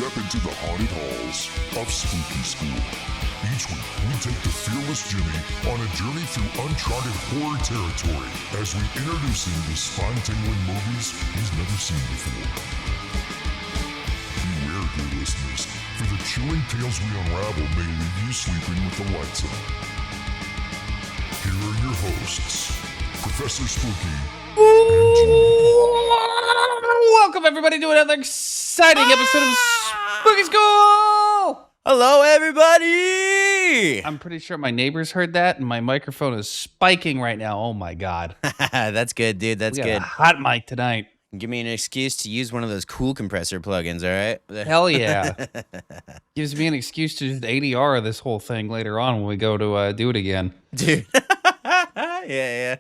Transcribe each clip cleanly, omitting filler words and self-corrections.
step into the haunted halls of Spooky School. Each week, we take the fearless Jimmy on a journey through uncharted horror territory as we introduce him to spine-tingling movies he's never seen before. Beware, dear listeners, for the chilling tales we unravel may leave you sleeping with the lights on. Here are your hosts, Professor Spooky and Jimmy. Welcome everybody to another exciting episode of Spooky School! Hello, everybody! I'm pretty sure my neighbors heard that, and my microphone is spiking right now. Oh my god. That's good, dude. That's We got good. a hot mic tonight. Give me an excuse to use one of those cool compressor plugins, all right? Hell yeah. Gives me an excuse to just ADR this whole thing later on when we go to do it again. Dude. Yeah.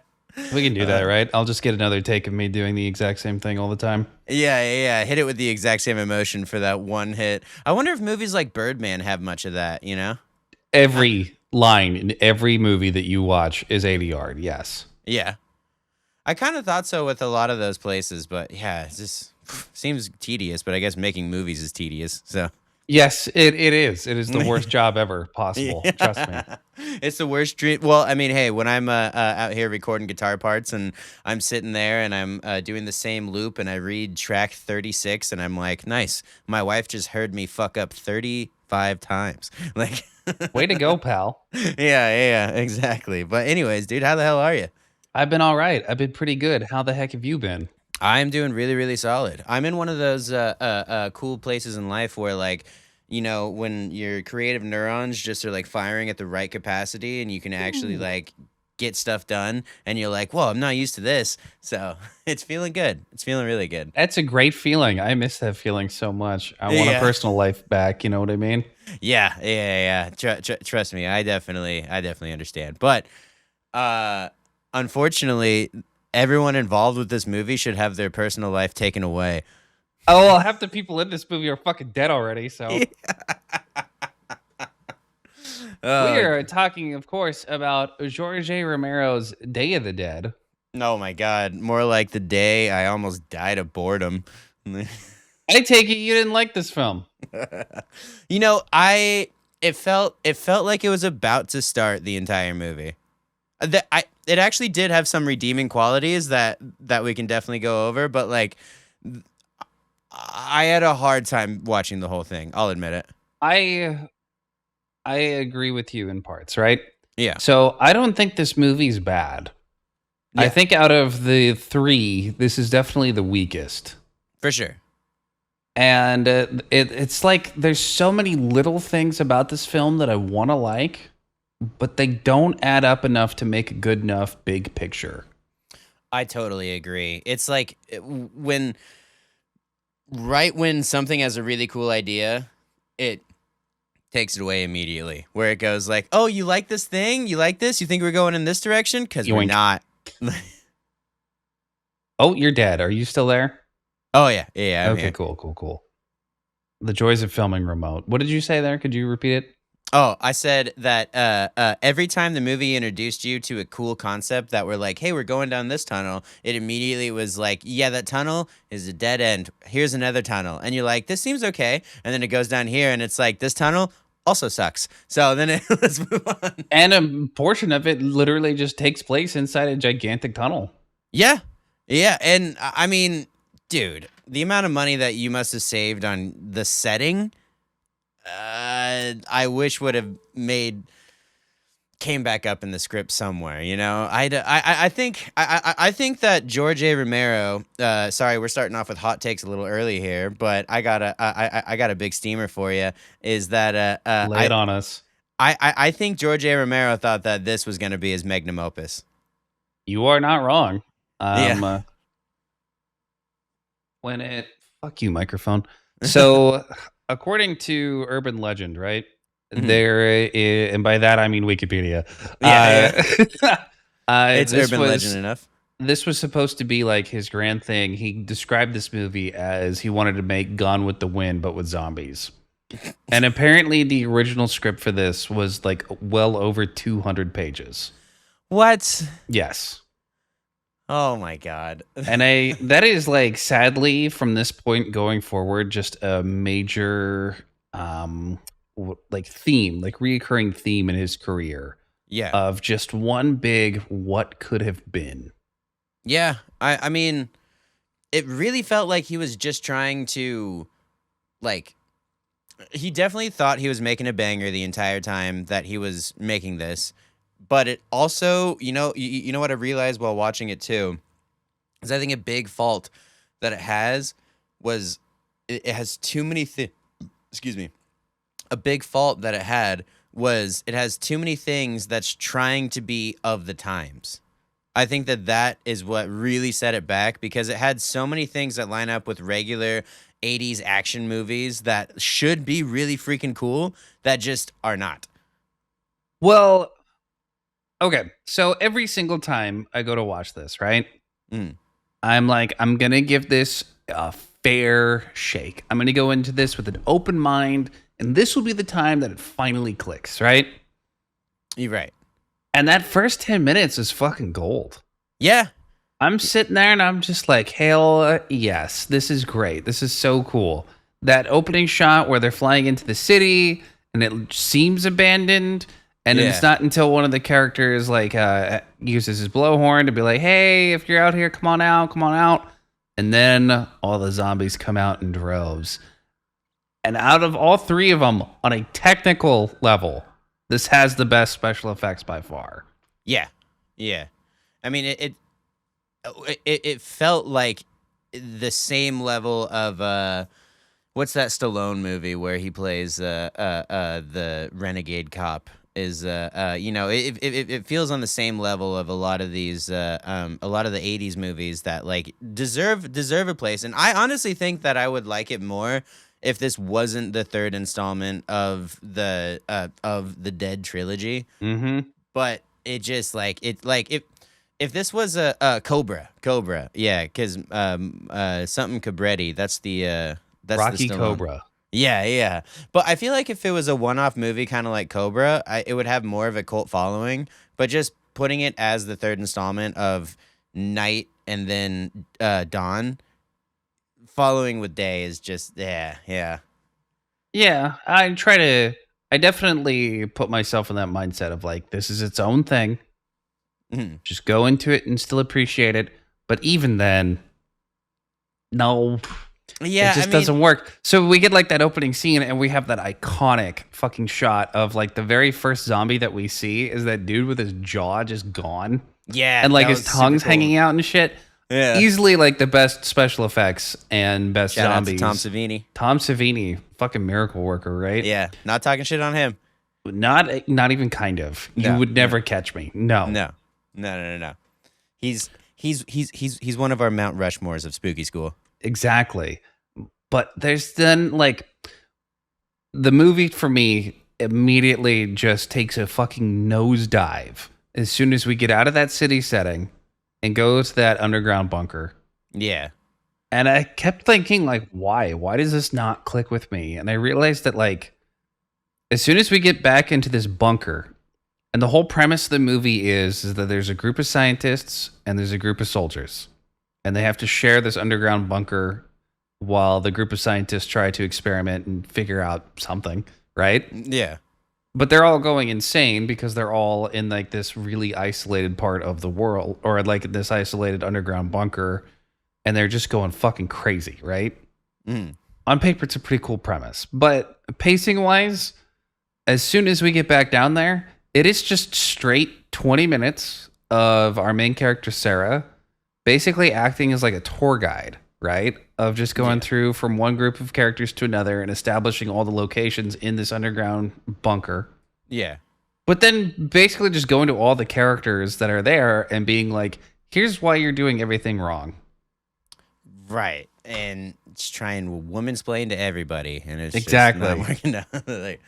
We can do that, right? I'll just get another take of me doing the exact same thing all the time. Yeah. Hit it with the exact same emotion for that one hit. I wonder if movies like Birdman have much of that, you know? Every line in every movie that you watch is ADR'd, yes. Yeah. I kind of thought so with a lot of those places, but yeah, it just seems tedious, but I guess making movies is tedious, so. Yes, it is. It is the worst job ever possible. Yeah. Trust me. It's the worst dream. Well, I mean, hey, when I'm out here recording guitar parts and I'm sitting there and I'm doing the same loop and I read track 36 and I'm like, nice. My wife just heard me fuck up 35 times. Like, Way to go, pal. yeah, exactly. But anyways, dude, how the hell are you? I've been all right. I've been pretty good. How the heck have you been? I'm doing really, really solid. I'm in one of those cool places in life where, like, you know, when your creative neurons just are like firing at the right capacity and you can actually like get stuff done and you're like, whoa, I'm not used to this. So it's feeling good. It's feeling really good. That's a great feeling. I miss that feeling so much. I want a Yeah. personal life back. You know what I mean? Yeah. Trust me, I definitely understand. But unfortunately, everyone involved with this movie should have their personal life taken away. Oh, well, half the people in this movie are fucking dead already. So we are talking, of course, about George A. Romero's Day of the Dead. Oh my God, more like the day I almost died of boredom. I take it you didn't like this film. You know, it felt like it was about to start the entire movie. It actually did have some redeeming qualities that we can definitely go over, but like I had a hard time watching the whole thing. I'll admit it. I agree with you in parts, right? Yeah. So I don't think this movie's bad. I Yeah. think out of the three, this is definitely the weakest. For sure. And it's like there's so many little things about this film that I want to like, but they don't add up enough to make a good enough big picture. I totally agree. It's like when something has a really cool idea, it takes it away immediately. Where it goes like, oh, you like this thing? You like this? You think we're going in this direction? Because we're Yoink. not. Oh, you're dead. Are you still there? Oh, yeah. I'm Okay, here. cool. The joys of filming remote. What did you say there? Could you repeat it? Oh, I said that every time the movie introduced you to a cool concept that we're like, hey, we're going down this tunnel, it immediately was like, yeah, that tunnel is a dead end. Here's another tunnel. And you're like, this seems okay. And then it goes down here and it's like, this tunnel also sucks. So then let's move on. And a portion of it literally just takes place inside a gigantic tunnel. Yeah. And I mean, dude, the amount of money that you must have saved on the setting, I wish would have came back up in the script somewhere, you know. I think that George A. Romero. Sorry, we're starting off with hot takes a little early here, but I got a big steamer for you. Is that Lay it on us. I think George A. Romero thought that this was going to be his magnum opus. You are not wrong. Yeah. Fuck you, microphone. So, according to urban legend, right? Mhm. There is, and by that I mean Wikipedia. Yeah. It's This urban was- legend enough. This was supposed to be like his grand thing. He described this movie as he wanted to make Gone with the Wind, but with zombies. And apparently, the original script for this was like well over 200 pages. What? Yes. Oh my god. And that is like sadly from this point going forward just a major like theme, like reoccurring theme in his career Yeah. of just one big what could have been. Yeah. I mean, it really felt like he was just trying to like he definitely thought he was making a banger the entire time that he was making this. But it also, you know what I realized while watching it too is I think a big fault that it has was it has too many excuse me. A big fault that it had was it has too many things that's trying to be of the times. I think that is what really set it back because it had so many things that line up with regular 80s action movies that should be really freaking cool that just are not. Well, okay. So every single time I go to watch this, right? Mm. I'm like, I'm going to give this a fair shake. I'm going to go into this with an open mind, and this will be the time that it finally clicks, right? You're right. And that first 10 minutes is fucking gold. Yeah. I'm sitting there and I'm just like, hell yes, this is great. This is so cool. That opening shot where they're flying into the city and it seems abandoned. And Yeah. it's not until one of the characters like uses his blowhorn to be like, hey, if you're out here, come on out, come on out. And then all the zombies come out in droves. And out of all three of them, on a technical level, this has the best special effects by far. Yeah. Yeah. I mean, it felt like the same level of what's that Stallone movie where he plays the renegade cop is it feels on the same level of a lot of these a lot of the 80s movies that like deserve a place. And I honestly think that I would like it more if this wasn't the third installment of the Dead trilogy. Mm-hmm. But it just if this was a Cobra, yeah, because something Cabretti, that's the Rocky Stallone. Cobra. Yeah. But I feel like if it was a one-off movie, kind of like Cobra, it would have more of a cult following. But just putting it as the third installment of Night and then Dawn, following with Day is just yeah. Yeah, I definitely put myself in that mindset of like, this is its own thing. Mhm. Just go into it and still appreciate it. But even then, no, Yeah, it just doesn't work. So we get like that opening scene and we have that iconic fucking shot of like the very first zombie that we see is that dude with his jaw just gone. Yeah, And like that his was super tongue's cool. hanging out and shit. Yeah. Easily like the best special effects and best Shout out to zombies. Tom Savini. Tom Savini, fucking miracle worker, right? Yeah, not talking shit on him. Not even kind of. You No, would never catch me. No. No. He's one of our Mount Rushmores of Spooky School. Exactly. But there's then like the movie for me immediately just takes a fucking nosedive as soon as we get out of that city setting and go to that underground bunker. Yeah. And I kept thinking like, why? Why does this not click with me? And I realized that like as soon as we get back into this bunker, and the whole premise of the movie is that there's a group of scientists and there's a group of soldiers. And they have to share this underground bunker while the group of scientists try to experiment and figure out something, right? Yeah. But they're all going insane because they're all in like this really isolated part of the world or like this isolated underground bunker and they're just going fucking crazy, right? Mm. On paper, it's a pretty cool premise. But pacing wise, as soon as we get back down there, it is just straight 20 minutes of our main character, Sarah, basically acting as like a tour guide, right? Of just going through from one group of characters to another and establishing all the locations in this underground bunker. Yeah. But then basically just going to all the characters that are there and being like, here's why you're doing everything wrong. Right. And just trying to woman-splain to everybody. And it's Exactly. just not working out. Like,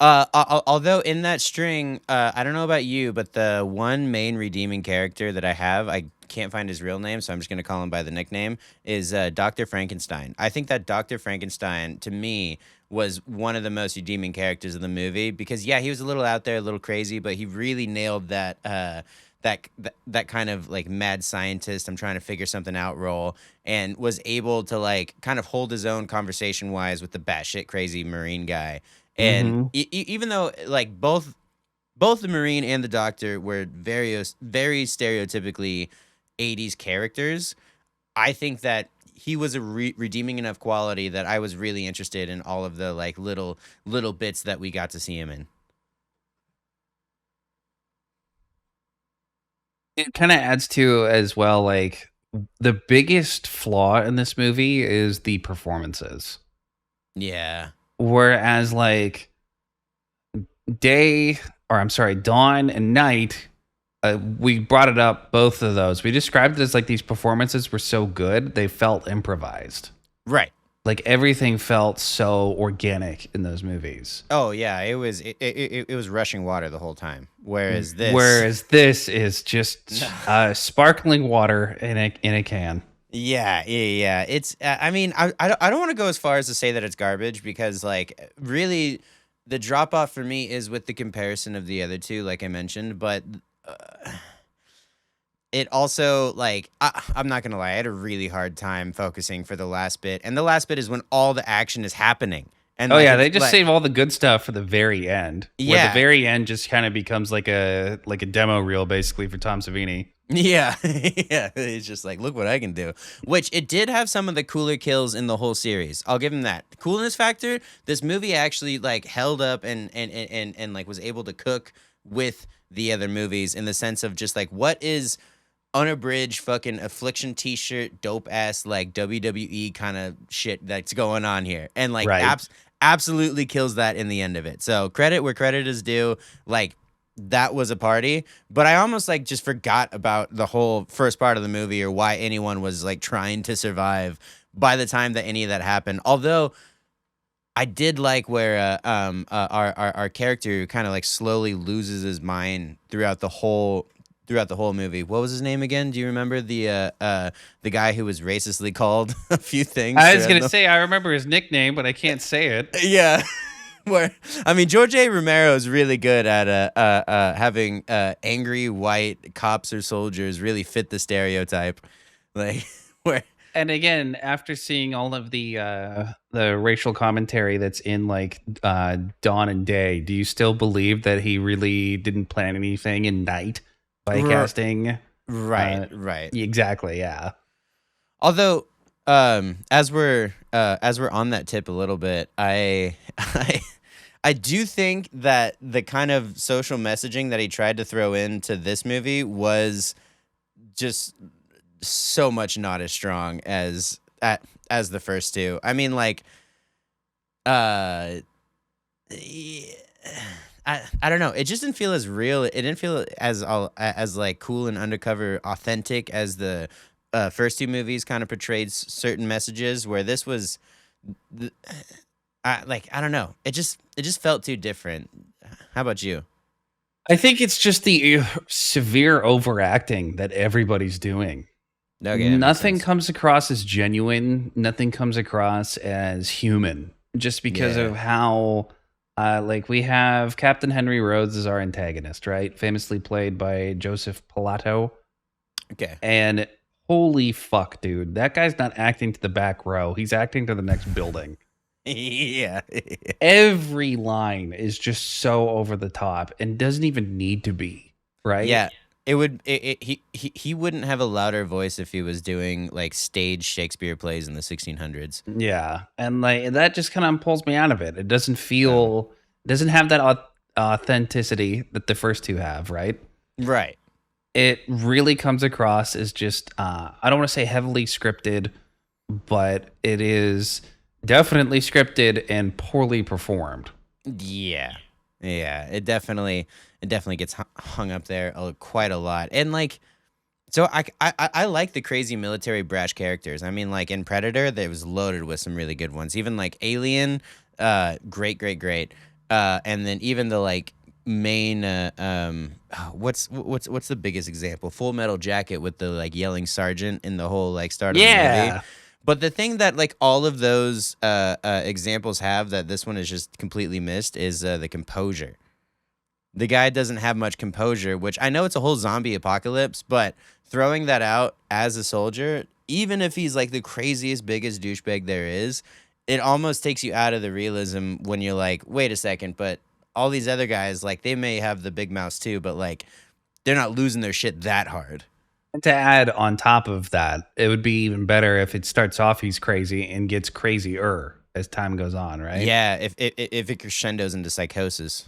although in that string, I don't know about you, but the one main redeeming character that I have, I can't find his real name, so I'm just going to call him by the nickname, is Dr. Frankenstein. I think that Dr. Frankenstein, to me, was one of the most redeeming characters of the movie because, yeah, he was a little out there, a little crazy, but he really nailed that that kind of like mad scientist, I'm trying to figure something out role, and was able to like kind of hold his own conversation wise with the batshit crazy Marine guy. And Mm-hmm. even though like both the Marine and the Doctor were very stereotypically 80s characters, I think that he was a redeeming enough quality that I was really interested in all of the like little bits that we got to see him in. It kind of adds to as well, like the biggest flaw in this movie is the performances. Yeah. Whereas like dawn and night, we brought it up, both of those. We described it as like these performances were so good, they felt improvised. Right. Like everything felt so organic in those movies. Oh yeah, it was rushing water the whole time. Whereas this is just sparkling water in a can. yeah. It's I mean, I don't want to go as far as to say that it's garbage, because like really the drop off for me is with the comparison of the other two, like I mentioned, but it also like I'm not gonna lie, I had a really hard time focusing for the last bit, and the last bit is when all the action is happening. And Oh like, yeah, it's they just like, save all the good stuff for the very end. Where Yeah. the very end just kind of becomes like a demo reel basically for Tom Savini. Yeah, yeah. It's just like, look what I can do. Which it did have some of the cooler kills in the whole series. I'll give him that. The coolness factor, this movie actually like held up and like was able to cook with the other movies, in the sense of just like, what is unabridged fucking Affliction t-shirt, dope ass like WWE kind of shit that's going on here, and like Right. absolutely kills that in the end of it. So credit where credit is due. Like, that was a party, but I almost like just forgot about the whole first part of the movie, or why anyone was like trying to survive by the time that any of that happened. Although I did like where our character kind of like slowly loses his mind throughout the whole movie. What was his name again? Do you remember the guy who was racistly called a few things? I was throughout gonna the- say I remember his nickname, but I can't say it. Yeah. Where I mean, George A. Romero is really good at having angry white cops or soldiers really fit the stereotype, like where. And again, after seeing all of the racial commentary that's in like Dawn and Day, do you still believe that he really didn't plan anything in Night by Ri- casting? Right. Exactly, yeah. Although, as we're on that tip a little bit, I do think that the kind of social messaging that he tried to throw into this movie was just so much not as strong as the first two. I mean, like, yeah, I don't know. It just didn't feel as real. It didn't feel as like cool and undercover, authentic as the first two movies kind of portrayed certain messages. Where this was, I don't know. It just felt too different. How about you? I think it's just the severe overacting that everybody's doing. Okay, that makes Nothing sense. comes across as genuine. Nothing comes across as human. Just because Yeah. of how, like, we have Captain Henry Rhodes as our antagonist, right? Famously played by Joseph Pilato. Okay. And holy fuck, dude, that guy's not acting to the back row. He's acting to the next building. Yeah. Every line is just so over the top and doesn't even need to be, right? Yeah. It would. He wouldn't have a louder voice if he was doing like stage Shakespeare plays in the 1600s. Yeah, and like that just kind of pulls me out of it. It doesn't feel, doesn't have that authenticity that the first two have, right? Right. It really comes across as just, I don't want to say heavily scripted, but it is definitely scripted and poorly performed. Yeah. Yeah. It definitely gets hung up there quite a lot. And like, so I like the crazy military brash characters. I mean, like in Predator, that was loaded with some really good ones. Even like Alien, great. And then even the like main, what's the biggest example? Full Metal Jacket with the like yelling sergeant in the whole like start of the movie. But the thing that like all of those examples have that this one is just completely missed is the composure. The guy doesn't have much composure, which I know it's a whole zombie apocalypse, but throwing that out as a soldier, even if he's like the craziest, biggest douchebag there is, it almost takes you out of the realism when you're like, wait a second, but all these other guys, like, they may have the big mouse too, but like, they're not losing their shit that hard. And to add on top of that, it would be even better if it starts off he's crazy and gets crazier as time goes on, right? Yeah, if it crescendos into psychosis.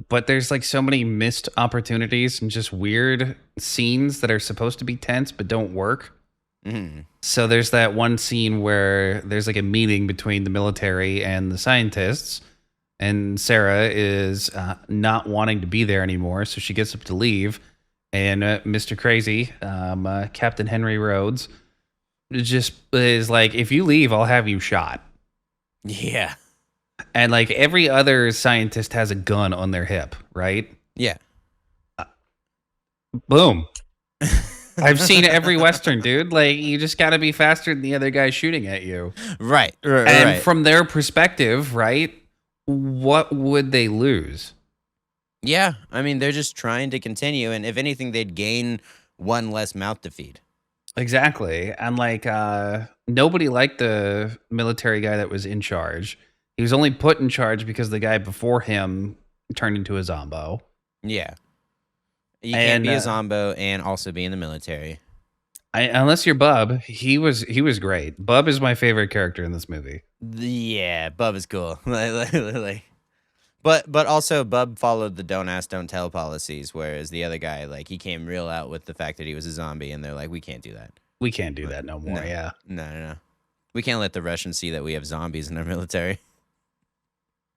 But there's like so many missed opportunities and just weird scenes that are supposed to be tense but don't work. Mhm. So there's that one scene where there's like a meeting between the military and the scientists, and Sarah is not wanting to be there anymore, so she gets up to leave. And Mr. Crazy, Captain Henry Rhodes, just is like, if you leave, I'll have you shot. Yeah. And like every other scientist has a gun on their hip, right? Yeah. Boom. I've seen every Western, dude. Like, you just got to be faster than the other guy shooting at you. Right. And Right. from their perspective, right, what would they lose? Yeah, I mean, they're just trying to continue, and if anything, they'd gain one less mouth to feed. Exactly. And like, nobody liked the military guy that was in charge. He was only put in charge because the guy before him turned into a zombo. Yeah. You can't And, be a zombo and also be in the military. Unless you're Bub, he was great. Bub is my favorite character in this movie. Yeah, Bub is cool. But also Bub followed the don't ask, don't tell policies, whereas the other guy, like, he came real out with the fact that he was a zombie, and they're like, we can't do that. We can't do that no more. No. Yeah. No. We can't let the Russians see that we have zombies in our military.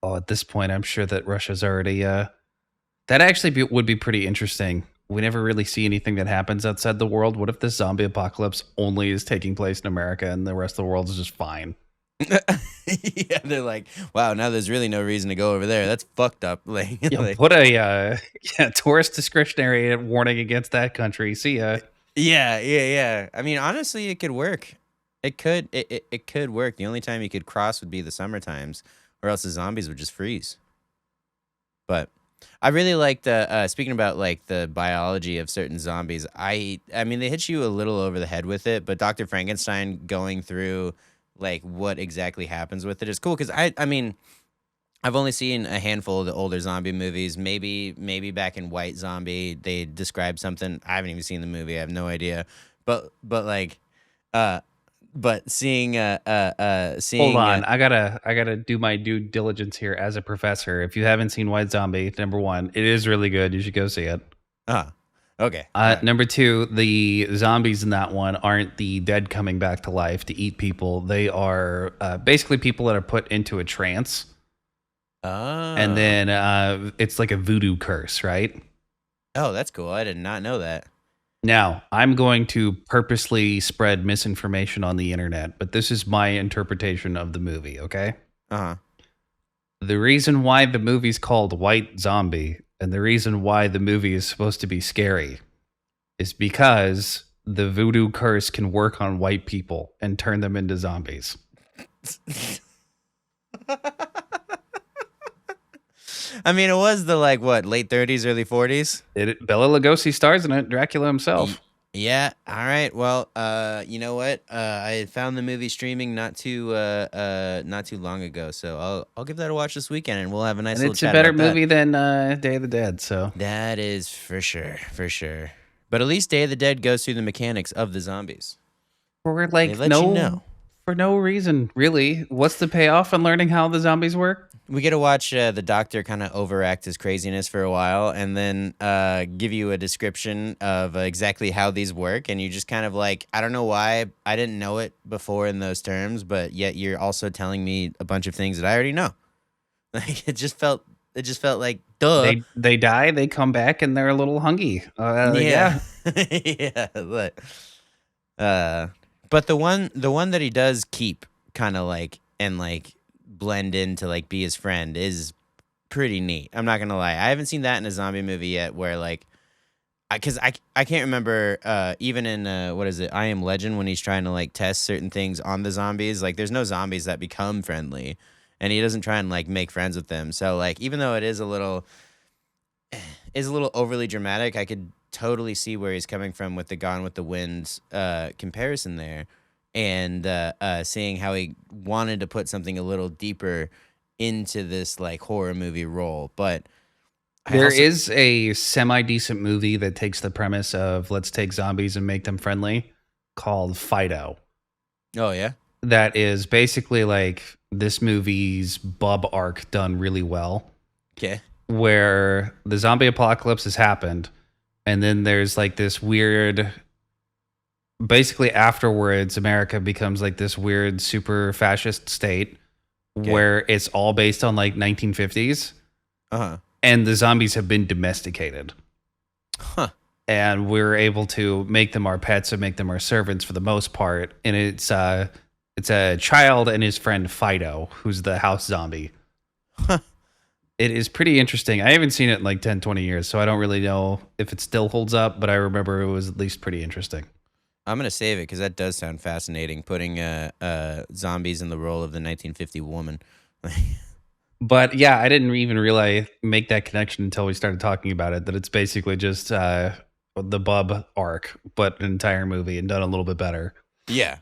Oh, at this point, I'm sure that Russia's already. That actually would be pretty interesting. We never really see anything that happens outside the world. What if this zombie apocalypse only is taking place in America and the rest of the world is just fine? Yeah, they're like, wow, now there's really no reason to go over there. That's fucked up. Like, Yeah, put a tourist discretionary warning against that country. See ya. yeah. I mean, honestly, it could work. It could work. The only time you could cross would be the summer times, or else the zombies would just freeze. But I really like the speaking about like the biology of certain zombies. I mean, they hit you a little over the head with it, but Dr. Frankenstein going through like what exactly happens with it is cool because I mean, I've only seen a handful of the older zombie movies. Maybe back in White Zombie they described something. I haven't even seen the movie. I have no idea. But like but seeing Hold on, I gotta do my due diligence here as a professor. If you haven't seen White Zombie, number one, it is really good. You should go see it. Okay. Number two, the zombies in that one aren't the dead coming back to life to eat people. They are basically people that are put into a trance. And then it's like a voodoo curse, right? Oh, that's cool. I did not know that. Now, I'm going to purposely spread misinformation on the internet, but this is my interpretation of the movie, okay? Uh-huh. The reason why the movie's called White Zombie and the reason why the movie is supposed to be scary is because the voodoo curse can work on white people and turn them into zombies. I mean, it was the like what, late 30s, early 40s? Bela Lugosi stars in it, Dracula himself. Yeah. All right. Well, you know what? I found the movie streaming not too long ago, so I'll give that a watch this weekend, and we'll have a nice. And little it's chat a better about movie than Day of the Dead. So that is for sure. But at least Day of the Dead goes through the mechanics of the zombies. for like They let you know. for no reason, really. What's the payoff in learning how the zombies work? We get to watch the doctor kind of overact his craziness for a while and then give you a description of exactly how these work. And you just kind of like, I don't know why I didn't know it before in those terms, but yet you're also telling me a bunch of things that I already know. Like it just felt like, duh. They die, they come back, and they're a little hungry. Yeah. Yeah. But the one that he does keep kind of like and like blend in to like be his friend is pretty neat. I'm not gonna lie. I haven't seen that in a zombie movie yet where like because I can't remember even in what is it, I Am Legend, when he's trying to like test certain things on the zombies, like there's no zombies that become friendly and he doesn't try and like make friends with them. So like even though it is a little is a little overly dramatic. I could totally see where he's coming from with the Gone with the Wind comparison there, and seeing how he wanted to put something a little deeper into this like horror movie role. But There is a semi-decent movie that takes the premise of let's take zombies and make them friendly called Fido. Oh yeah. That is basically like this movie's Bub arc done really well, Okay. where the zombie apocalypse has happened, and then there's like this weird. Basically, afterwards, America becomes like this weird super fascist state where it's all based on like 1950s, and the zombies have been domesticated. Huh. And we're able to make them our pets and make them our servants for the most part. And it's a child and his friend Fido, who's the house zombie. Huh. It is pretty interesting. I haven't seen it in like 10, 20 years, so I don't really know if it still holds up, but I remember it was at least pretty interesting. I'm gonna save it because that does sound fascinating. Putting zombies in the role of the 1950 woman. But yeah, I didn't even really make that connection until we started talking about it, that it's basically just the Bub arc, but an entire movie and done a little bit better. Yeah.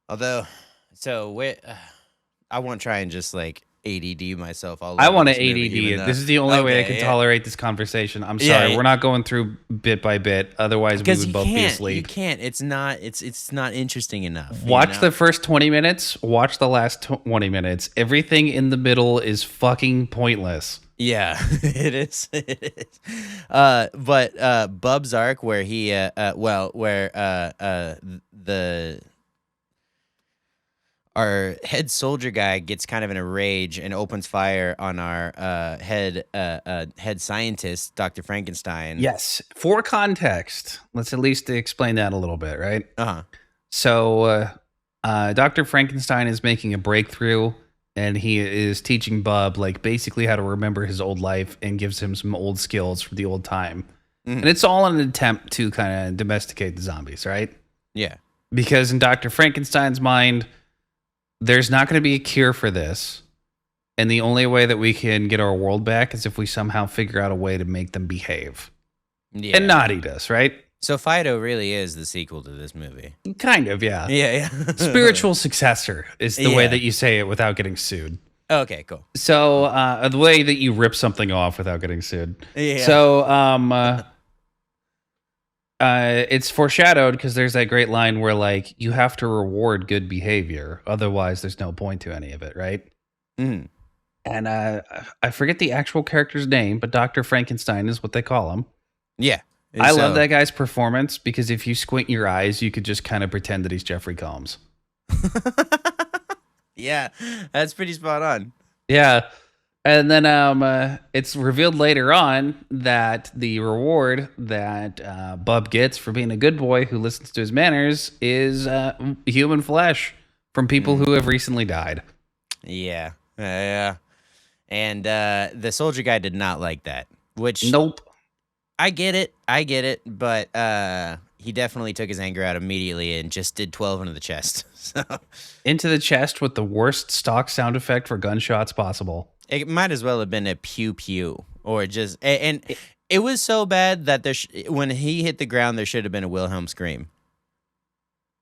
Although, I won't try and just like ADD myself all over I want to this movie, ADD even it. though- This is the only way I Okay, can yeah. tolerate this conversation. I'm Yeah, sorry. yeah. We're not going through bit by bit. Otherwise, we Because would you both be can't. You asleep. can't. It's not interesting enough. Watch the first 20 minutes. Watch the last 20 minutes. Everything in the middle is fucking pointless. Yeah, it is. It is. But Bub's arc, where he, our head soldier guy gets kind of in a rage and opens fire on our head scientist, Dr. Frankenstein. Yes. For context, let's at least explain that a little bit, right? Uh-huh. So, Dr. Frankenstein is making a breakthrough, and he is teaching Bub, like, basically how to remember his old life and gives him some old skills from the old time. Mhm. And it's all in an attempt to kind of domesticate the zombies, right? Yeah. Because in Dr. Frankenstein's mind, there's not going to be a cure for this. And the only way that we can get our world back is if we somehow figure out a way to make them behave. Yeah. And not eat us, right? So Fido really is the sequel to this movie. Kind of, yeah. Yeah. Spiritual successor is the way Yeah. that you say it without getting sued. Okay, cool. So the way that you rip something off without getting sued. Yeah. So it's foreshadowed because there's that great line where like you have to reward good behavior, otherwise there's no point to any of it, right? Mhm. And I forget the actual character's name, but Dr. Frankenstein is what they call him. Yeah. I love that guy's performance because if you squint your eyes, you could just kind of pretend that he's Jeffrey Combs. Yeah, that's pretty spot on. Yeah. And then it's revealed later on that the reward that Bub gets for being a good boy who listens to his manners is human flesh from people who have recently died. Yeah. And the soldier guy did not like that, which Nope. I get it, but he definitely took his anger out immediately and just did 12 into the chest. So Into the chest with the worst stock sound effect for gunshots possible. it might as well have been a pew pew or just and it was so bad that when he hit the ground there should have been a Wilhelm scream.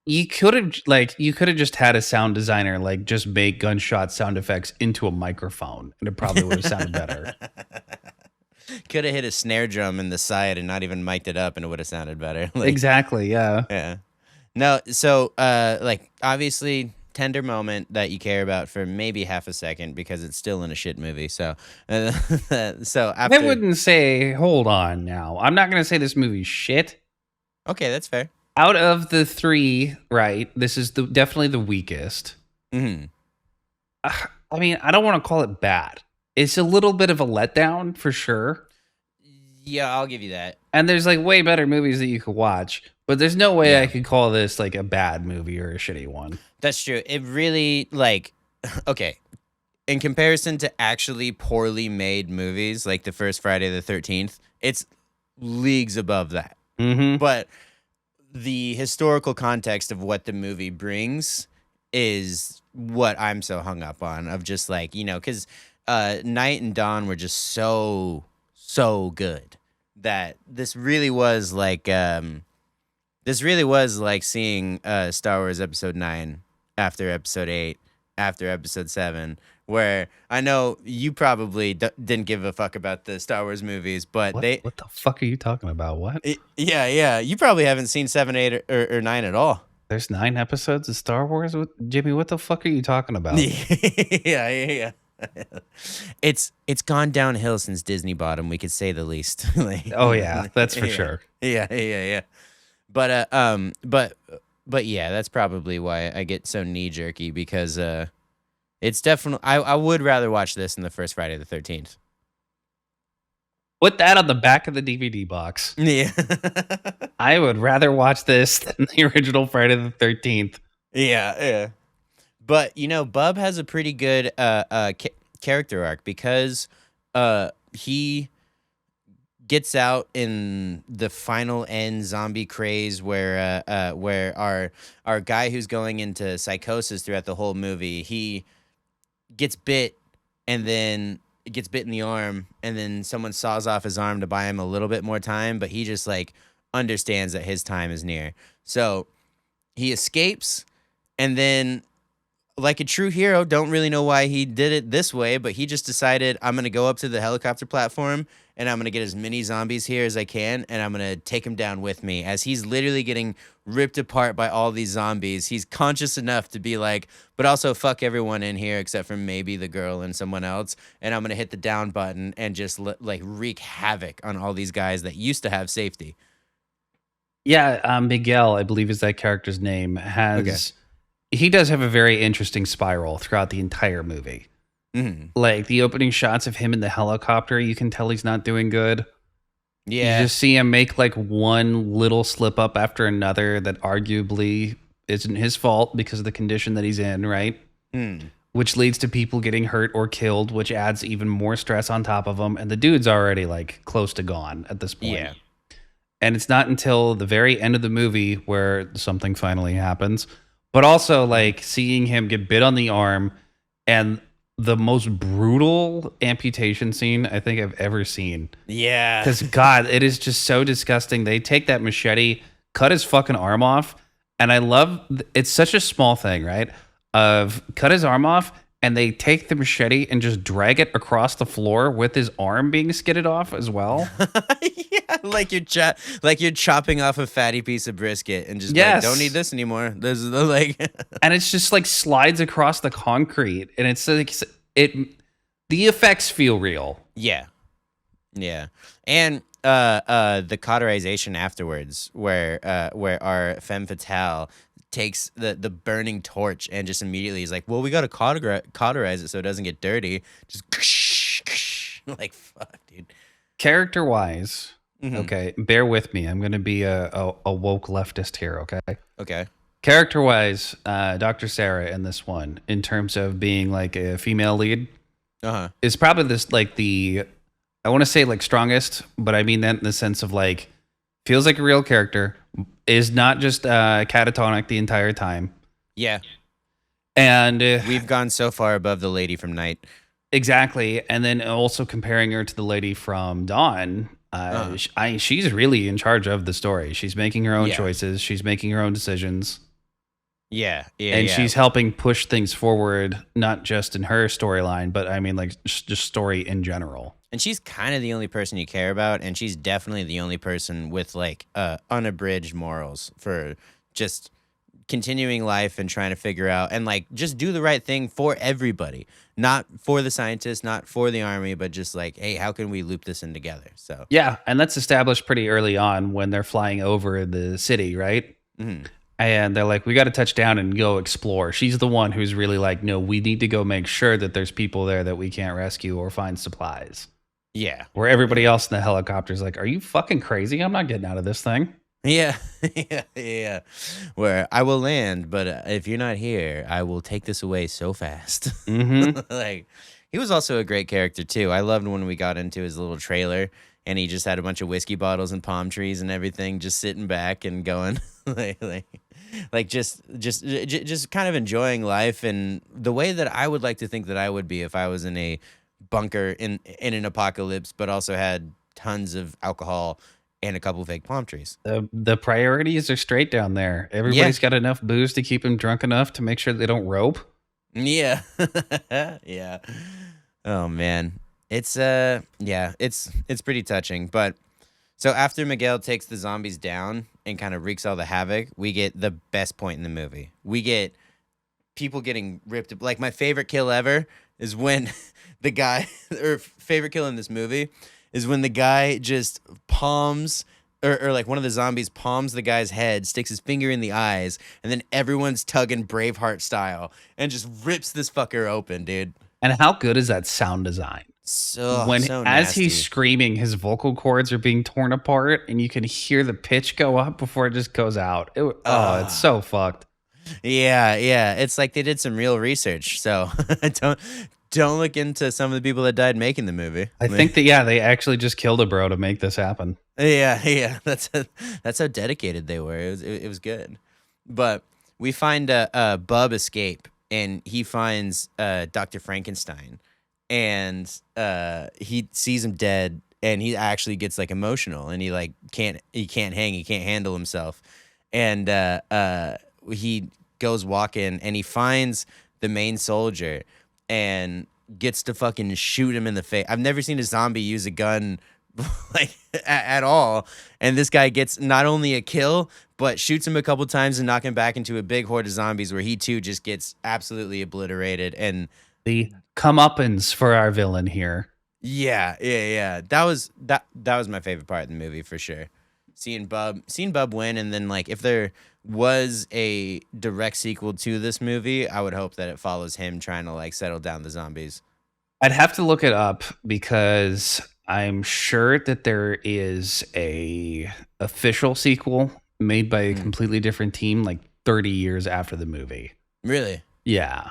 You could have just had a sound designer like just make gunshot sound effects into a microphone and it probably would have sounded better. Could have hit a snare drum in the side and not even mic'd it up and it would have sounded better. Like, Exactly, yeah. yeah. No, so like obviously tender moment that you care about for maybe half a second because it's still in a shit movie. So so after I wouldn't say hold on now. I'm not going to say this movie's shit. Okay, that's fair. Out of the three, right, this is definitely the weakest. Mm-hmm. I mean, I don't want to call it bad. It's a little bit of a letdown for sure. Yeah, I'll give you that. And there's like way better movies that you could watch, but there's no way Yeah. I could call this like a bad movie or a shitty one. That's true. It really like okay. In comparison to actually poorly made movies like the first Friday the 13th, it's leagues above that. Mm-hmm. But the historical context of what the movie brings is what I'm so hung up on of just like, you know, because Night and Dawn were just so good that this really was like seeing Star Wars Episode 9 after Episode 8 after Episode 7, where I know you probably didn't give a fuck about the Star Wars movies, but What the fuck are you talking about? What? Yeah, you probably haven't seen 7, 8, or 9 at all. There's 9 episodes of Star Wars with Jimmy. What the fuck are you talking about? Yeah. It's gone downhill since Disney bought them, we could say the least. Oh yeah, that's for sure. Yeah. But yeah, that's probably why I get so knee jerky, because it's definitely I would rather watch this than the first Friday the 13th. Put that on the back of the DVD box. Yeah. I would rather watch this than the original Friday the 13th. Yeah. But Bub has a pretty good character arc, because he gets out in the final end zombie craze where our guy who's going into psychosis throughout the whole movie, he gets bit and then gets bit in the arm, and then someone saws off his arm to buy him a little bit more time, but he just like understands that his time is near. So he escapes, and then, like a true hero, don't really know why he did it this way, but he just decided, I'm going to go up to the helicopter platform and I'm going to get as many zombies here as I can, and I'm going to take them down with me. As he's literally getting ripped apart by all these zombies, he's conscious enough to be like, but also fuck everyone in here except for maybe the girl and someone else, and I'm going to hit the down button and just like wreak havoc on all these guys that used to have safety. Yeah, Miguel, I believe is that character's name, has... He does have a very interesting spiral throughout the entire movie. Mm-hmm. Like the opening shots of him in the helicopter, you can tell he's not doing good. Yeah. You just see him make like one little slip up after another that arguably isn't his fault because of the condition that he's in, right? Which leads to people getting hurt or killed, which adds even more stress on top of him. And the dude's already like close to gone at this point. Yeah. And it's not until the very end of the movie where something finally happens. But also, like, seeing him get bit on the arm, and the most brutal amputation scene I think I've ever seen. Yeah. Because, God, it is just so disgusting. They take that machete, cut his fucking arm off, and I love... It's such a small thing, right? Of cut his arm off, and they take the machete and just drag it across the floor with his arm being skidded off as well. Yeah, like you're chopping off a fatty piece of brisket and just like, don't need this anymore. There's the like, and it's just like slides across the concrete, and it's like the effects feel real. Yeah, and the cauterization afterwards, where our femme fatale takes the burning torch and just immediately is like, well, we got to cauterize it so it doesn't get dirty. Just like, fuck, dude. Character wise, okay, bear with me. I'm going to be a woke leftist here, Okay. Character wise, Dr. Sarah in this one, in terms of being like a female lead, is probably this like I want to say like strongest, but I mean that in the sense of like, feels like a real character, is not just catatonic the entire time. Yeah. And we've gone so far above the lady from Night. Exactly. And then also comparing her to the lady from Dawn, she's really in charge of the story. She's making her own choices. She's making her own decisions. Yeah. And she's helping push things forward, not just in her storyline, but I mean like just story in general. And she's kind of the only person you care about, and she's definitely the only person with like unabridged morals for just continuing life and trying to figure out and like just do the right thing for everybody, not for the scientists, not for the army, but just like, hey, how can we loop this in together? So yeah, and that's established pretty early on when they're flying over the city, right? Mm-hmm. And they're like, we got to touch down and go explore. She's the one who's really like, no, we need to go make sure that there's people there that we can't rescue or find supplies. Yeah. Where everybody else in the helicopter is like, are you fucking crazy? I'm not getting out of this thing. Yeah. Yeah. Where I will land, but if you're not here, I will take this away so fast. Mm-hmm. Like, he was also a great character too. I loved when we got into his little trailer and he just had a bunch of whiskey bottles and palm trees and everything, just sitting back and going like just kind of enjoying life, and the way that I would like to think that I would be if I was in a bunker in an apocalypse, but also had tons of alcohol and a couple fake palm trees. The priorities are straight down there. Everybody's got enough booze to keep them drunk enough to make sure they don't rope. Yeah. Yeah. Oh man. It's it's pretty touching. But so after Miguel takes the zombies down and kind of wreaks all the havoc, we get the best point in the movie. We get people getting ripped. Like my favorite kill ever is when the guy, or favorite kill in this movie is when the guy just palms, or like one of the zombies palms the guy's head, sticks his finger in the eyes, and then everyone's tugging Braveheart style and just rips this fucker open, dude. And how good is that sound design? So As nasty. he's screaming, his vocal cords are being torn apart, and you can hear the pitch go up before it just goes out. It's so fucked. Yeah, it's like they did some real research. So don't look into some of the people that died making the movie. I think that they actually just killed a bro to make this happen. Yeah, that's how dedicated they were. It was good. But we find Bub escape, and he finds Dr. Frankenstein, and he sees him dead, and he actually gets like emotional, and he can't hang, he can't handle himself, and he goes walking, and he finds the main soldier and gets to fucking shoot him in the face. I've never seen a zombie use a gun like at all, and this guy gets not only a kill but shoots him a couple times and knock him back into a big horde of zombies where he too just gets absolutely obliterated. And the comeuppance for our villain here. Yeah. That was my favorite part of the movie for sure. Seeing Bub win, and then like if there was a direct sequel to this movie, I would hope that it follows him trying to like settle down the zombies. I'd have to look it up because I'm sure that there is a official sequel made by a completely different team like 30 years after the movie. Really? Yeah.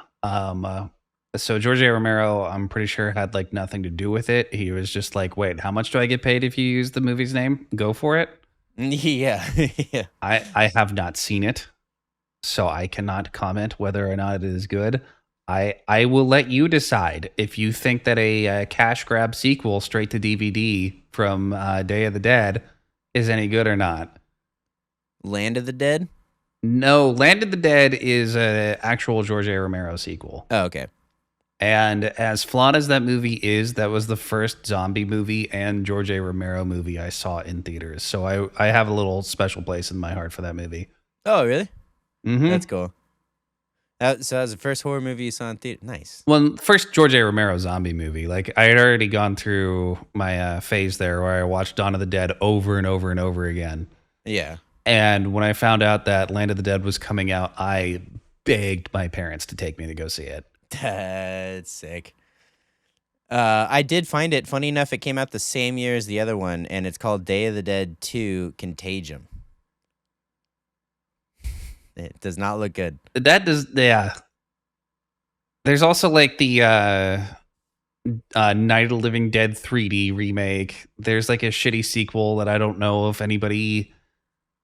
So George A. Romero, I'm pretty sure, had like nothing to do with it. He was just like, wait, how much do I get paid if you use the movie's name? Go for it. Yeah. Yeah. I have not seen it, so I cannot comment whether or not it is good. I will let you decide if you think that a cash grab sequel straight to DVD from Day of the Dead is any good or not. Land of the Dead? No, Land of the Dead is an actual George A. Romero sequel. Oh, okay. And as flawed as that movie is, that was the first zombie movie and George A. Romero movie I saw in theaters. So I have a little special place in my heart for that movie. Oh, really? Mm-hmm. That's cool. So that was the first horror movie you saw in theater? Nice. Well, first George A. Romero zombie movie. Like I had already gone through my phase there where I watched Dawn of the Dead over and over and over again. Yeah. And when I found out that Land of the Dead was coming out, I begged my parents to take me to go see it. That's sick. I did find it. Funny enough, it came out the same year as the other one, and it's called Day of the Dead 2 Contagion. It does not look good. That does, yeah. There's also like the Night of the Living Dead 3D remake. There's like a shitty sequel that I don't know if anybody...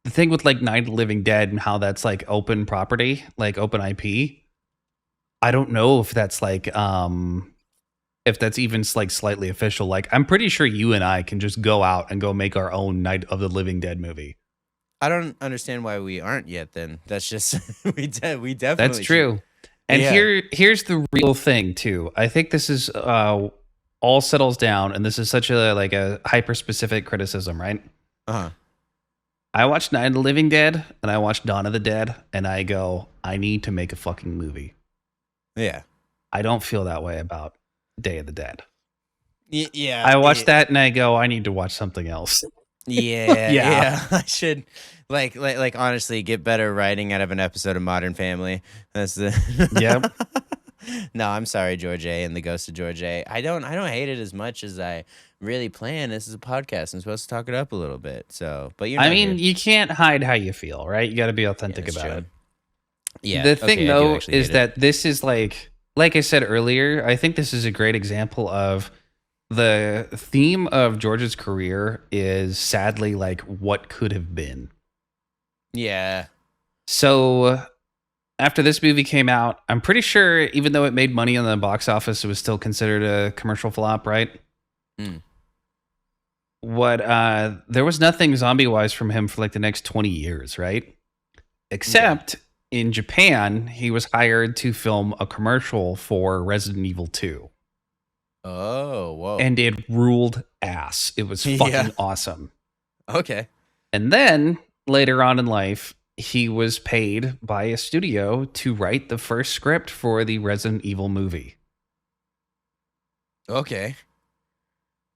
The thing with like Night of the Living Dead and how that's like open property, like open IP, I don't know if that's like if that's even like slightly official. Like I'm pretty sure you and I can just go out and go make our own Night of the Living Dead movie. I don't understand why we aren't yet then. That's just we definitely That's true. should. And Yeah. here's the real thing too. I think this is all settles down, and this is such a hyper specific criticism, right? Uh-huh. I watched Night of the Living Dead and I watched Dawn of the Dead, and I go, I need to make a fucking movie. Yeah. I don't feel that way about Day of the Dead. Yeah. I watched that and I go, I need to watch something else. Yeah. Yeah. Yeah. I should like honestly get better writing out of an episode of Modern Family. That's the Yep. No, I'm sorry, George A. and the Ghost of George A. I don't hate it as much as I really plan. This is a podcast. I'm supposed to talk it up a little bit. So, but you're I not mean, here. you can't hide how you feel, right? You got to be Yeah, authentic that's about true. it. Yeah. The thing, okay, I do though, actually is hate it. that this is like I said earlier, I think this is a great example of the theme of George's career is sadly like what could have been. Yeah. So after this movie came out, I'm pretty sure even though it made money on the box office, it was still considered a commercial flop, right? Mm. There was nothing zombie wise from him for like the next 20 years, right? Except in Japan, he was hired to film a commercial for Resident Evil 2. Oh, whoa. And it ruled ass. It was fucking Yeah. awesome. Okay. And then later on in life, he was paid by a studio to write the first script for the Resident Evil movie. Okay.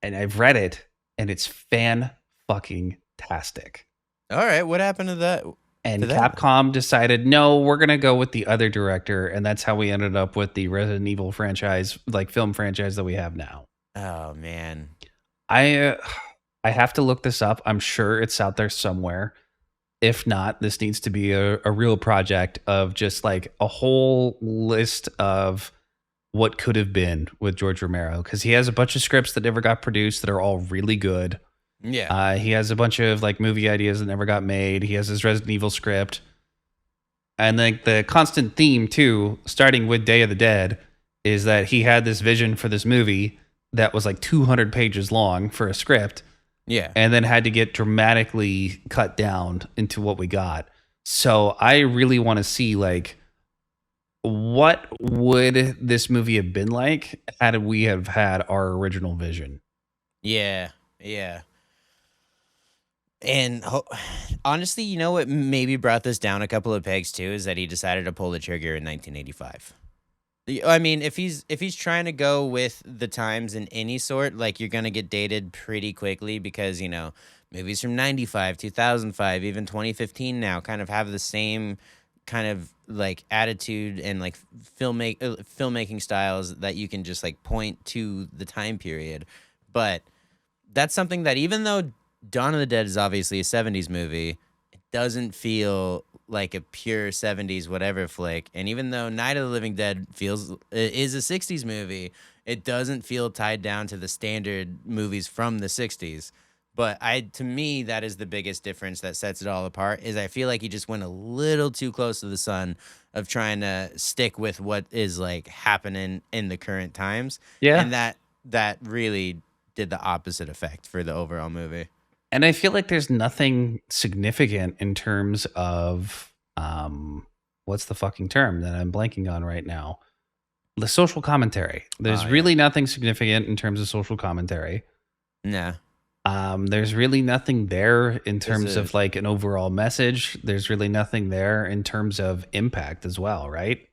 And I've read it, and it's fan-fucking-tastic. All right. What happened to that? And To that? Capcom decided, no, we're going to go with the other director. And that's how we ended up with the Resident Evil franchise, like film franchise that we have now. Oh, man. I have to look this up. I'm sure it's out there somewhere. If not, this needs to be a real project of just like a whole list of what could have been with George Romero. Because he has a bunch of scripts that never got produced that are all really good. Yeah. He has a bunch of like movie ideas that never got made. He has his Resident Evil script. And like the constant theme too, starting with Day of the Dead, is that he had this vision for this movie that was like 200 pages long for a script, Yeah. and then had to get dramatically cut down into what we got. So I really want to see like what would this movie have been like had we have had our original vision. Yeah. Yeah. And honestly, you know what maybe brought this down a couple of pegs too is that he decided to pull the trigger in 1985. I mean, if he's trying to go with the times in any sort, like you're gonna get dated pretty quickly because movies from 95, 2005, even 2015 now kind of have the same kind of like attitude and like filmmaking styles that you can just like point to the time period. But that's something that even though Dawn of the Dead is obviously a 70s movie, it doesn't feel like a pure 70s whatever flick. And even though Night of the Living Dead is a 60s movie, it doesn't feel tied down to the standard movies from the 60s. But to me, that is the biggest difference that sets it all apart, is I feel like he just went a little too close to the sun of trying to stick with what is like happening in the current times. Yeah. And that really did the opposite effect for the overall movie. And I feel like there's nothing significant in terms of what's the fucking term that I'm blanking on right now? The social commentary. There's really nothing significant in terms of social commentary. Nah. There's really nothing there in terms of like an overall message. There's really nothing there in terms of impact as well, right?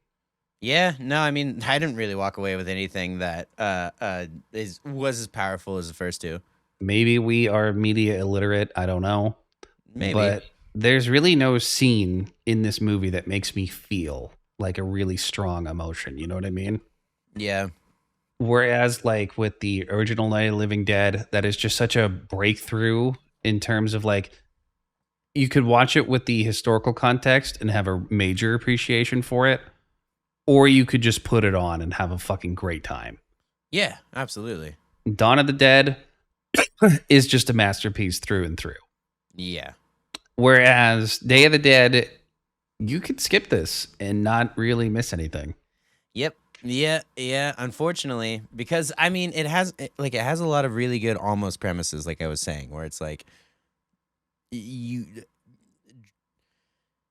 Yeah, no, I mean, I didn't really walk away with anything that was as powerful as the first two. Maybe we are media illiterate. I don't know. Maybe. But there's really no scene in this movie that makes me feel like a really strong emotion. You know what I mean? Yeah. Whereas like with the original Night of the Living Dead, that is just such a breakthrough in terms of like, you could watch it with the historical context and have a major appreciation for it, or you could just put it on and have a fucking great time. Yeah, absolutely. Dawn of the Dead is just a masterpiece through and through. Yeah. Whereas Day of the Dead, you could skip this and not really miss anything. Yep. Yeah. Unfortunately, because I mean, it has a lot of really good almost premises, like I was saying, where it's like you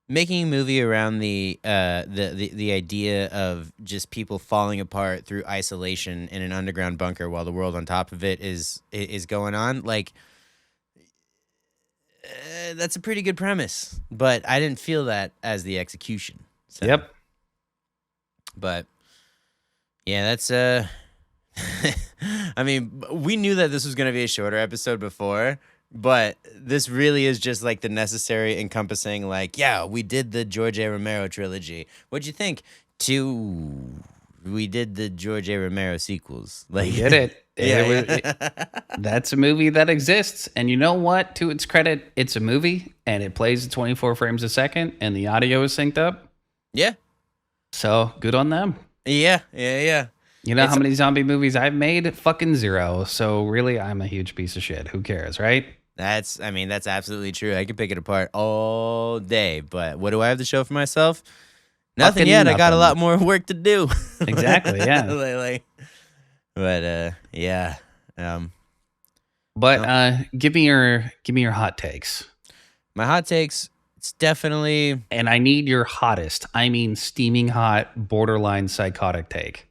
making a movie around the idea of just people falling apart through isolation in an underground bunker while the world on top of it is going on. Like, that's a pretty good premise, but I didn't feel that as the execution. So. Yep. But yeah, that's I mean, we knew that this was going to be a shorter episode before, but this really is just like the necessary encompassing, like, yeah, we did the George A. Romero trilogy. What'd you think? We did the George A. Romero sequels. Like, We did it. Yeah. That's a movie that exists. And you know what? To its credit, it's a movie and it plays at 24 frames a second and the audio is synced up. Yeah. So good on them. Yeah. You know how many zombie movies I've made? Fucking zero. So really, I'm a huge piece of shit. Who cares, right? That's absolutely true. I could pick it apart all day, but what do I have to show for myself? Nothing Fucking yet. I got a nothing. lot more work to do. Exactly, yeah. But yeah. But give me your hot takes. My hot takes. It's definitely. And I need your hottest. I mean, steaming hot, borderline psychotic take.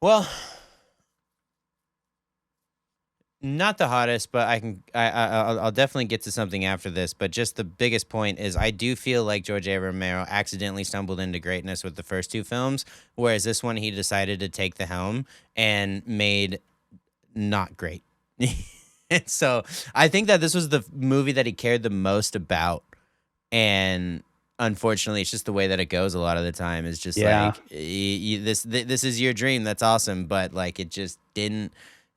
Well, not the hottest, but I'll definitely get to something after this. But just the biggest point is I do feel like George A. Romero accidentally stumbled into greatness with the first two films, whereas this one he decided to take the helm and made not great. And so I think that this was the movie that he cared the most about, and unfortunately, it's just the way that it goes a lot of the time. Is just like this is your dream. That's awesome, but like it just didn't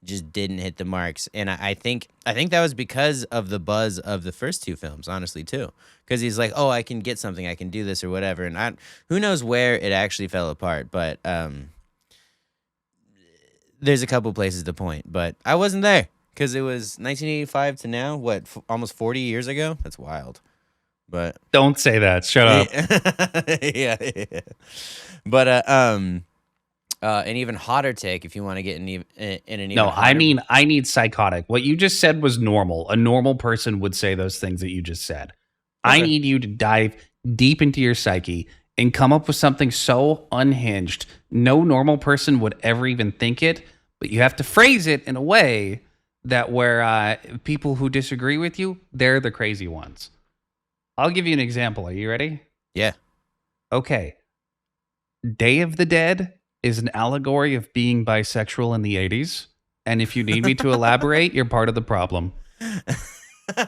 hit the marks. And I think that was because of the buzz of the first two films, honestly, too. Because he's like, oh, I can get something, I can do this or whatever. And who knows where it actually fell apart, but there's a couple places to point. But I wasn't there because it was 1985 to now, almost 40 years ago? That's wild. But don't say that. Shut up. yeah. But an even hotter take if you want to get in an even No, hotter... I mean, I need psychotic. What you just said was normal. A normal person would say those things that you just said. Okay. I need you to dive deep into your psyche and come up with something so unhinged. No normal person would ever even think it, but you have to phrase it in a way that where people who disagree with you, they're the crazy ones. I'll give you an example. Are you ready? Yeah. Okay. Day of the Dead is an allegory of being bisexual in the 80s. And if you need me to elaborate, you're part of the problem. All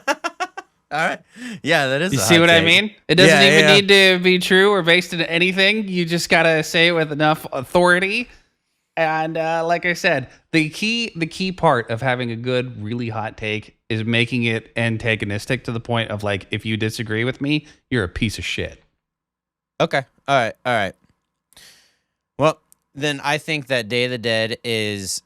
right. Yeah, that is. You see what I mean? It doesn't even need to be true or based in anything. You just got to say it with enough authority. And like I said, the key part of having a good, really hot take is making it antagonistic to the point of like, if you disagree with me, you're a piece of shit. Okay. All right. Well, then I think that Day of the Dead is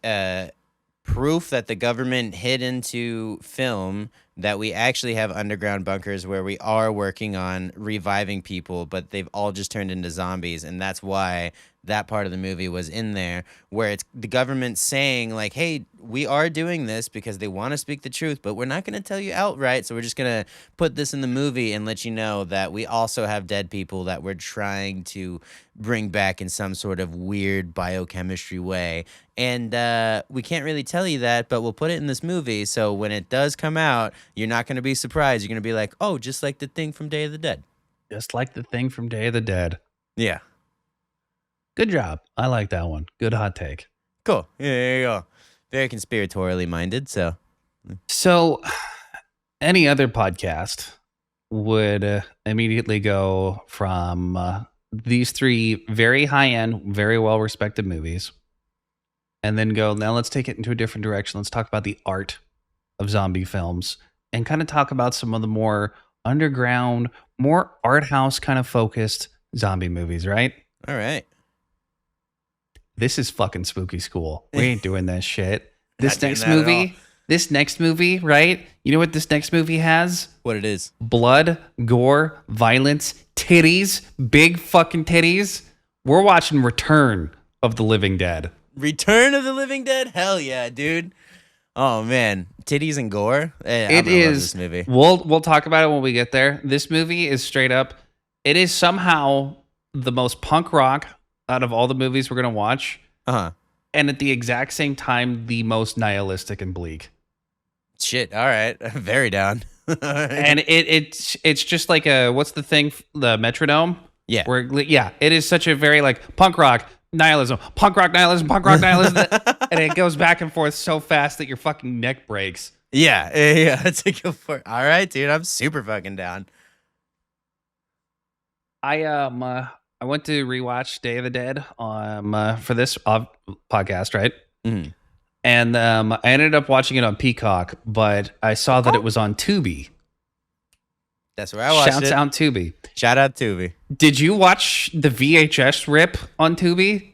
proof that the government hid into film that we actually have underground bunkers where we are working on reviving people, but they've all just turned into zombies. And that's why that part of the movie was in there, where it's the government saying like, hey, we are doing this because they want to speak the truth, but we're not going to tell you outright. So we're just going to put this in the movie and let you know that we also have dead people that we're trying to bring back in some sort of weird biochemistry way. And we can't really tell you that, but we'll put it in this movie. So when it does come out, you're not going to be surprised. You're going to be like, oh, just like the thing from Day of the Dead. Just like the thing from Day of the Dead. Yeah. Good job. I like that one. Good hot take. Cool. Yeah, there you go. Very conspiratorially minded. So any other podcast would immediately go from these three very high-end, very well-respected movies and then go, now let's take it into a different direction. Let's talk about the art of zombie films and kind of talk about some of the more underground, more art house kind of focused zombie movies, right? All right. This is fucking spooky school. We ain't doing that shit. This next movie, right? You know what this next movie has? What it is? Blood, gore, violence, titties, big fucking titties. We're watching Return of the Living Dead. Return of the Living Dead? Hell yeah, dude. Oh man, titties and gore. It is. Love this movie. We'll talk about it when we get there. This movie is straight up. It is somehow the most punk rock out of all the movies we're gonna watch. Uh-huh. And at the exact same time, the most nihilistic and bleak. Shit. All right. Very down. And it's just like what's the thing? The Metronome. Yeah. It is such a very like punk rock nihilism, punk rock nihilism, and it goes back and forth so fast that your fucking neck breaks. Yeah. It's a good for. All right, dude. I'm super fucking down. I went to rewatch Day of the Dead for this podcast, right? Mm-hmm. And I ended up watching it on Peacock, but I saw that it was on Tubi. That's where I watched it. Shouts out Tubi. Shout out Tubi. Did you watch the VHS rip on Tubi?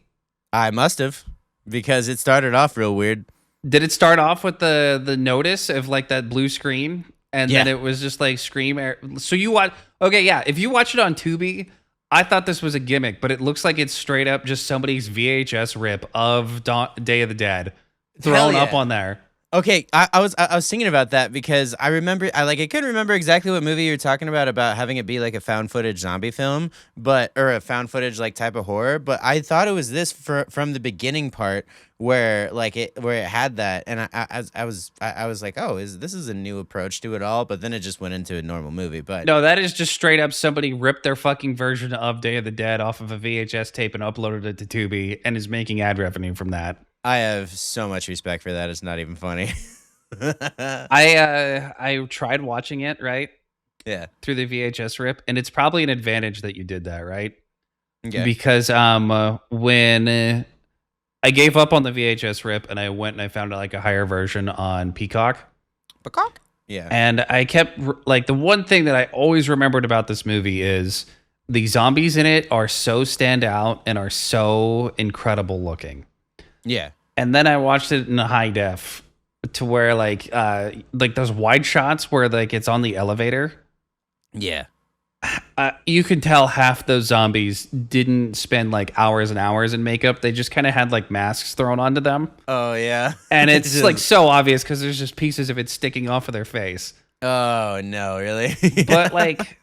I must have, because it started off real weird. Did it start off with the notice of like that blue screen? And then it was just like Scream. So you watch. Okay, yeah. If you watch it on Tubi, I thought this was a gimmick, but it looks like it's straight up just somebody's VHS rip of Day of the Dead thrown Hell up yeah. on there. Okay, I was thinking about that because I remember I couldn't remember exactly what movie you were talking about having it be like a found footage zombie film, or a found footage like type of horror. But I thought it was this from the beginning part where it had that, and I was like, oh, this is a new approach to it all. But then it just went into a normal movie. But No, that is just straight up somebody ripped their fucking version of Day of the Dead off of a VHS tape and uploaded it to Tubi and is making ad revenue from that. I have so much respect for that. It's not even funny. I tried watching it, right? Yeah. Through the VHS rip, and it's probably an advantage that you did that, right? Okay. Because when I gave up on the VHS rip and I went and I found like a higher version on Peacock. Peacock? Yeah. And I kept like the one thing that I always remembered about this movie is the zombies in it are so stand out and are so incredible looking. Yeah. And then I watched it in a high def to where like those wide shots where like it's on the elevator. Yeah. You can tell half those zombies didn't spend like hours and hours in makeup. They just kind of had like masks thrown onto them. Oh yeah. And it's like so obvious because there's just pieces of it sticking off of their face. Oh no, really? But like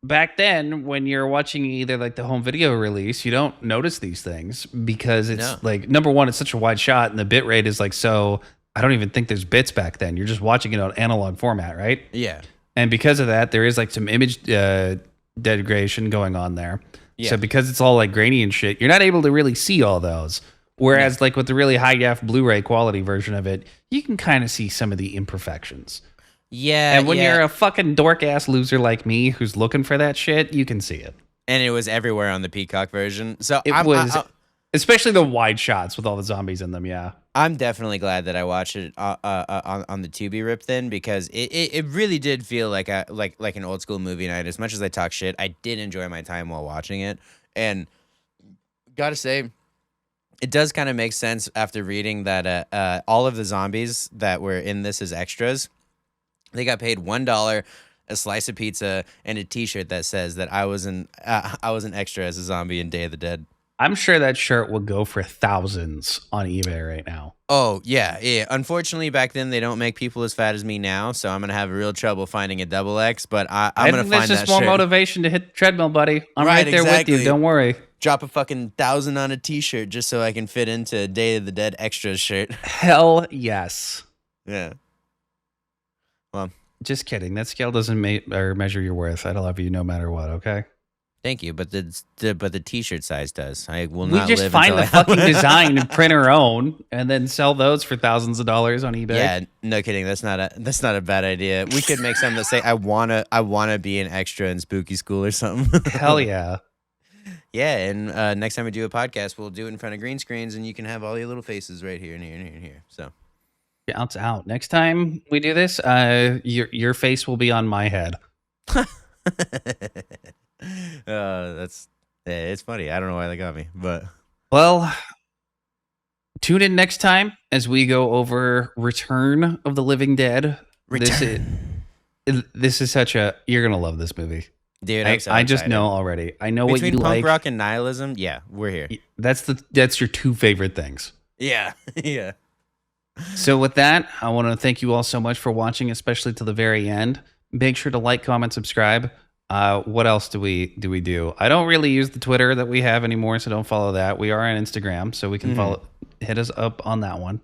back then, when you're watching either like the home video release, you don't notice these things because it's like, number one, it's such a wide shot and the bit rate is like so. I don't even think there's bits back then. You're just watching it on analog format, right? Yeah. And because of that, there is like some image degradation going on there. Yeah. So because it's all like grainy and shit, you're not able to really see all those. Whereas like with the really high def Blu-ray quality version of it, you can kind of see some of the imperfections. Yeah. And when you're a fucking dork ass loser like me who's looking for that shit, you can see it. And it was everywhere on the Peacock version. So It was, especially the wide shots with all the zombies in them. Yeah. I'm definitely glad that I watched it on the Tubi rip then, because it really did feel like an old school movie night. As much as I talk shit, I did enjoy my time while watching it. And gotta say, it does kind of make sense after reading that all of the zombies that were in this as extras, they got paid $1, a slice of pizza, and a T-shirt that says that I was an extra as a zombie in Day of the Dead. I'm sure that shirt will go for thousands on eBay right now. Oh, yeah. Unfortunately, back then, they don't make people as fat as me now, so I'm going to have real trouble finding a double X, but I'm going to find that shirt. There's just more motivation to hit the treadmill, buddy. I'm right there with you. Don't worry. Drop a fucking 1,000 on a T-shirt just so I can fit into a Day of the Dead Extras shirt. Hell yes. Yeah. Well, just kidding. That scale doesn't measure your worth. I love you no matter what, okay? Thank you, but the T-shirt size does. I will not. We just find the fucking design and print our own, and then sell those for thousands of dollars on eBay. Yeah, no kidding. That's not a bad idea. We could make something that say I wanna be an extra in Spooky School or something. Hell yeah. Yeah, and next time we do a podcast, we'll do it in front of green screens, and you can have all your little faces right here and here and here and here. So, Bounce out. Next time we do this, your face will be on my head. It's funny. I don't know why they got me, but well, tune in next time as we go over Return of the Living Dead. This is such a, you're gonna love this movie, dude. I just know already. I know between what you punk like. rock and nihilism. Yeah, we're here. That's your two favorite things. Yeah, yeah. So with that, I want to thank you all so much for watching, especially to the very end. Make sure to like, comment, subscribe. What else do we do? I don't really use the Twitter that we have anymore, so don't follow that. We are on Instagram, so we can hit us up on that one.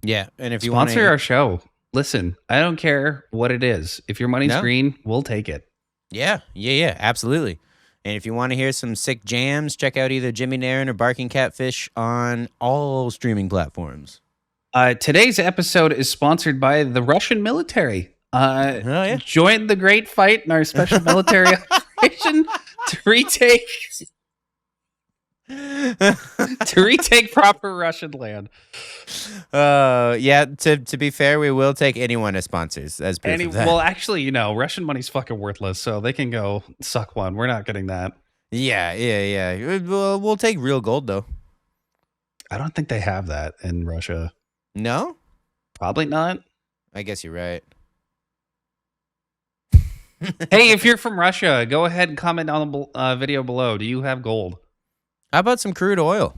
Yeah, and if you sponsor our show, listen, I don't care what it is. If your money's green, we'll take it. Yeah, absolutely. And if you want to hear some sick jams, check out either Jimmy Nairn or Barking Catfish on all streaming platforms. Today's episode is sponsored by the Russian military. Join the great fight in our special military operation to retake proper Russian land. Yeah. To be fair, we will take anyone as sponsors as proof of that. Well, actually, Russian money's fucking worthless, so they can go suck one. We're not getting that. Yeah. We'll take real gold though. I don't think they have that in Russia. No, probably not. I guess you're right. Hey, if you're from Russia, go ahead and comment on the video below. Do you have gold? How about some crude oil?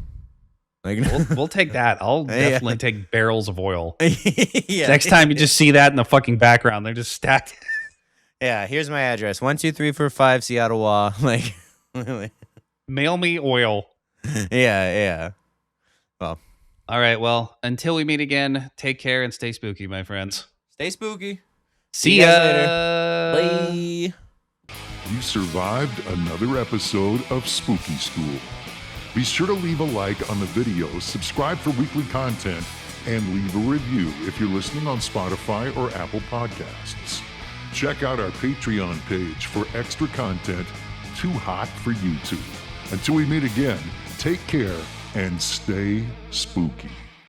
Like, We'll take that. I'll Yeah. definitely take barrels of oil. yeah. Next time you just see that in the fucking background, they're just stacked. Yeah, here's my address. 12345 Seattle Wall. Like, Mail me oil. yeah. All right. Well, until we meet again, take care and stay spooky, my friends. Stay spooky. See you ya. guys later. Bye. You survived another episode of Spooky School. Be sure to leave a like on the video, subscribe for weekly content, and leave a review if you're listening on Spotify or Apple Podcasts. Check out our Patreon page for extra content too hot for YouTube. Until we meet again, take care and stay spooky.